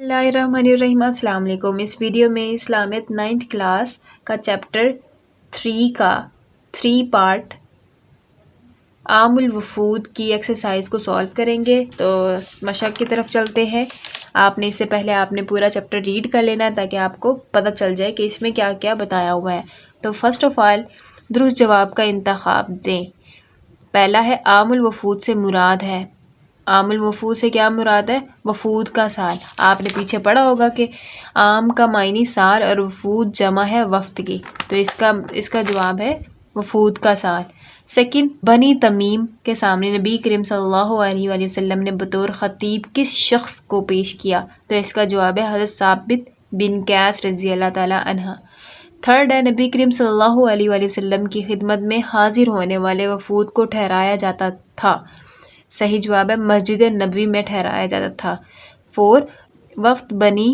बिस्मिल्लाहिर्रहमानिर्रहीम। अस्सलाम वालेकुम। इस वीडियो में इस्लामियत 9th क्लास का चैप्टर 3 का 3 पार्ट आमुल वफूद की एक्सरसाइज को सॉल्व करेंगे। तो मशक की तरफ चलते हैं। आपने इससे पहले आपने पूरा चैप्टर रीड कर लेना है ताकि आपको पता चल जाए कि इसमें क्या क्या बताया हुआ है। तो फर्स्ट ऑफ ऑल दुरुस्त जवाब का इंतखाब दें। पहला है आमुल वफूद से मुराद है। आमुल वफूद से क्या मुराद है? वफूद का साल। आपने पीछे पढ़ा होगा कि आम का मायनी साल और वफूद जमा है वफ्त की, तो इसका जवाब है वफूद का साल। सेकंड, बनी तमीम के सामने नबी करीम सल्लल्लाहु अलैहि वसल्लम ने बतौर खतीब किस शख्स को पेश किया? तो इसका जवाब है हज़रत साबित बिन कैस रज़ी अल्लाह ताला अन्हा। थर्ड है नबी करीम सल्लल्लाहु अलैहि वसल्लम की खिदमत में हाजिर होने वाले वफूद को ठहराया जाता था। सही जवाब है मस्जिद नबवी में ठहराया जाता था। 4, वफ्द बनी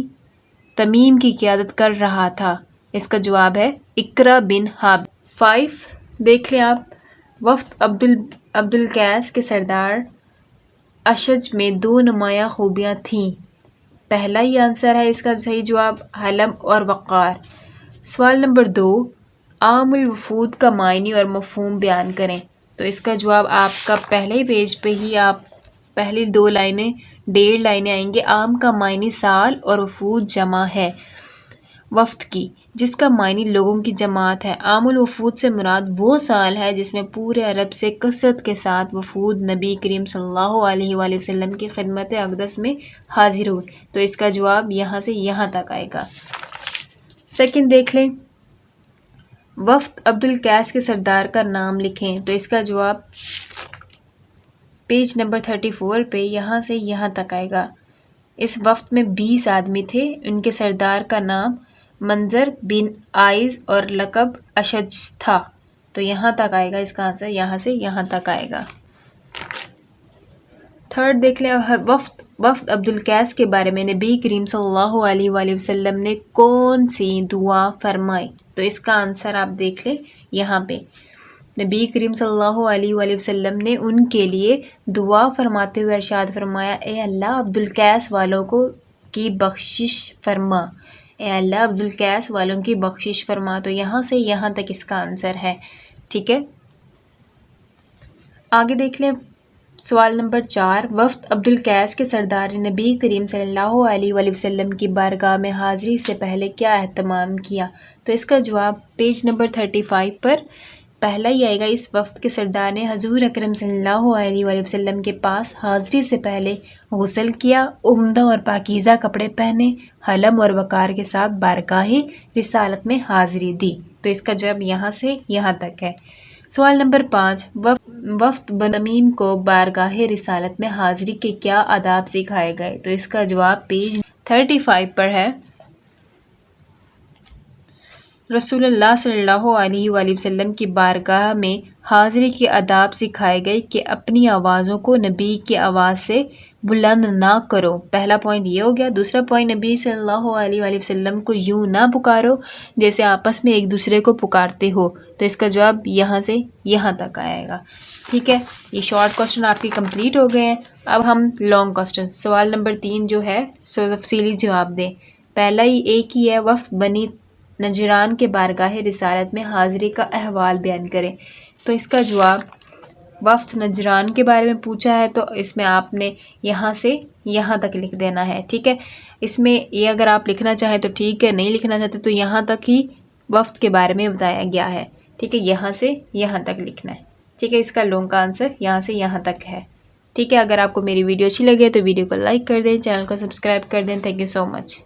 तमीम की क़ियादत कर रहा था। इसका जवाब है इकरा बिन हाब। 5, देख लें आप, वफ्द अब्दुल कैस के सरदार अशज में 2 नुमायाँ खूबियाँ थीं। पहला ही आंसर है इसका सही जवाब हलम और वक़ार। सवाल नंबर 2, आमुल वफूद का मायनी और मफ़हूम बयान करें। तो इसका जवाब आपका पहले ही पेज पे ही आप पहली 2 लाइनें 1.5 लाइनें आएंगे। आम का मायनी साल और वफूद जमा है वफ्त की, जिसका मायनी लोगों की जमात है। आमुल वफूद से मुराद वो साल है जिसमें पूरे अरब से कसरत के साथ वफूद नबी करीम सल्लल्लाहु अलैहि वसल्लम की खिदमत अक़दस में हाजिर हुए। तो इसका जवाब यहाँ से यहाँ तक आएगा। सेकंड देख लें, वफ्द अब्दुल कैस के सरदार का नाम लिखें। तो इसका जवाब पेज नंबर 34 पे यहाँ से यहाँ तक आएगा। इस वफ्द में 20 आदमी थे। उनके सरदार का नाम मंजर बिन आइज और लक़ब अशज था। तो यहाँ तक आएगा इसका आंसर, यहाँ से यहाँ तक आएगा। थर्ड देख लें, वफ्द अब्दुल कैस के बारे में नबी करीम सल्लल्लाहु अलैहि वसल्लम ने कौन सी दुआ फरमाई? तो इसका आंसर आप देख लें यहाँ पे। नबी करीम सल्लल्लाहु अलैहि वसल्लम ने उनके लिए दुआ फरमाते हुए इरशाद फरमाया, ए अल्लाह अब्दुल कैस वालों को की बख्शिश फरमा। ए अल्लाह अब्दुल कैस वालों की बख्शिश फरमा। तो यहाँ से यहाँ तक इसका आंसर है। ठीक है, आगे देख लें। सवाल नंबर 4, वफ्द अब्दुल कैस के सरदार ने नबी करीम सल्लल्लाहु अलैहि वसल्लम की बारगाह में हाज़िरी से पहले क्या एहतमाम किया? तो इसका जवाब पेज नंबर 35 पर पहला ही आएगा। इस वफ्द के सरदार ने हजूर अकरम सल्लल्लाहु अलैहि वसल्लम के पास हाज़िरी से पहले गुस्ल किया, उम्दा और पाकीज़ा कपड़े पहने, हलम और वक़ार के साथ बारगाह रिसालत में हाज़िरी दी। तो इसका जवाब यहाँ से यहाँ तक है। सवाल नंबर 5, वफ्द तमीम को बारगाह रिसालत में हाज़िरी के क्या आदाब सिखाए गए? तो इसका जवाब पेज 35 पर है। रसूलुल्लाह सल्लल्लाहु अलैहि वसल्लम की बारगाह में हाज़िरी के आदाब सिखाए गए कि अपनी आवाज़ों को नबी की आवाज़ से बुलंद ना करो। पहला पॉइंट ये हो गया। दूसरा पॉइंट, नबी सल्लल्लाहु अलैहि वसल्लम को यूँ ना पुकारो जैसे आपस में एक दूसरे को पुकारते हो। तो इसका जवाब यहाँ से यहाँ तक आएगा। ठीक है, ये शॉर्ट क्वेश्चन आपके कंप्लीट हो गए हैं। अब हम लॉन्ग क्वेश्चन सवाल नंबर 3 जो है तफसीली जवाब दें। पहला ही एक ही है, वफ्द बनी नजरान के बारगाह रिसालत में हाज़िरी का अहवाल बयान करें। तो इसका जवाब वफ्द नजरान के बारे में पूछा है, तो इसमें आपने यहाँ से यहाँ तक लिख देना है। ठीक है, इसमें ये अगर आप लिखना चाहें तो ठीक है, नहीं लिखना चाहते तो यहाँ तक ही वफ्द के बारे में बताया गया है। ठीक है, यहाँ से यहाँ तक लिखना है। ठीक है, इसका लॉन्ग का आंसर यहाँ से यहाँ तक है। ठीक है, अगर आपको मेरी वीडियो अच्छी लगे तो वीडियो को लाइक कर दें, चैनल को सब्सक्राइब कर दें। Thank you so much.